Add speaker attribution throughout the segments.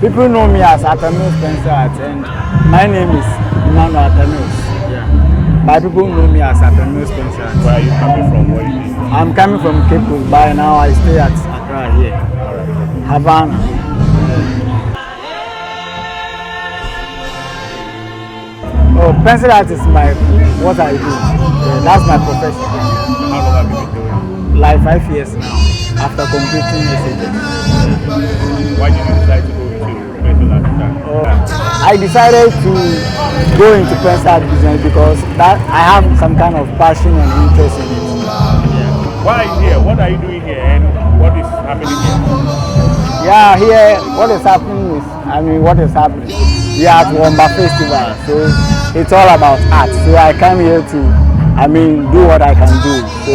Speaker 1: People know me as Pencilz, and my name is Atta. Yeah. But people know me as Pencilz.
Speaker 2: Where are you coming from? Where are you?
Speaker 1: I'm coming from Cape Coast, but now I stay at Accra here. Havana. Oh, Pencilz is what I do. Yeah, that's my profession.
Speaker 2: How long have you been doing it?
Speaker 1: Like 5 years now, after completing messages.
Speaker 2: Why did you decide to go into Pencilz?
Speaker 1: I decided to go into Pencilz business because I have some kind of passion and interest in it.
Speaker 2: Why are you here? What are you doing here and what is happening here?
Speaker 1: Yeah, here, what is happening is, we are at Wamba Festival, so it's all about art. So I come here to, do what I can do. So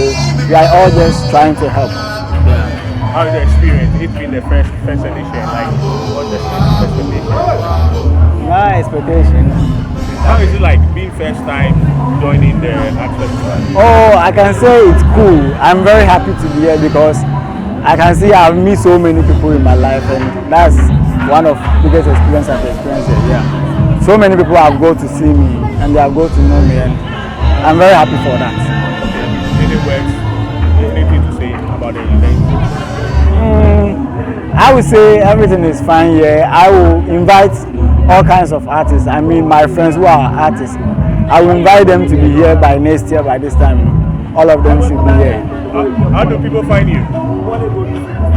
Speaker 1: we are all just trying to help.
Speaker 2: Yeah. How is the experience? It's been the first edition. Like, what's the expectation?
Speaker 1: My expectation.
Speaker 2: How is it like being first time joining the art festival?
Speaker 1: Oh, I can say it's cool. I'm very happy to be here because I can see I've met so many people in my life, and that's one of the biggest experiences I've experienced here. Yeah. So many people have gone to see me and they have gone to know me, and I'm very happy for that.
Speaker 2: Any words, anything to say about the event?
Speaker 1: I would say everything is fine here. I will invite all kinds of artists. My friends who are artists, I will invite them to be here by next year. By this time, all of them should be here.
Speaker 2: How do people find you?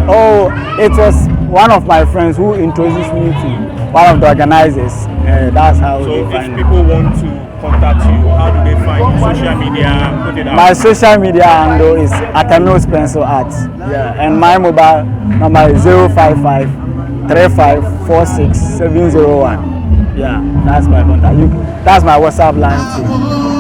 Speaker 1: Oh, it was one of my friends who introduced me to one of the organizers. That's how
Speaker 2: so
Speaker 1: they find
Speaker 2: if people want to contact you, how do they find you? Social media? Put it out.
Speaker 1: My social media handle is Pencilz. Yeah, and my mobile number is 055 3546 701. Yeah, that's my contact. That's my WhatsApp line too.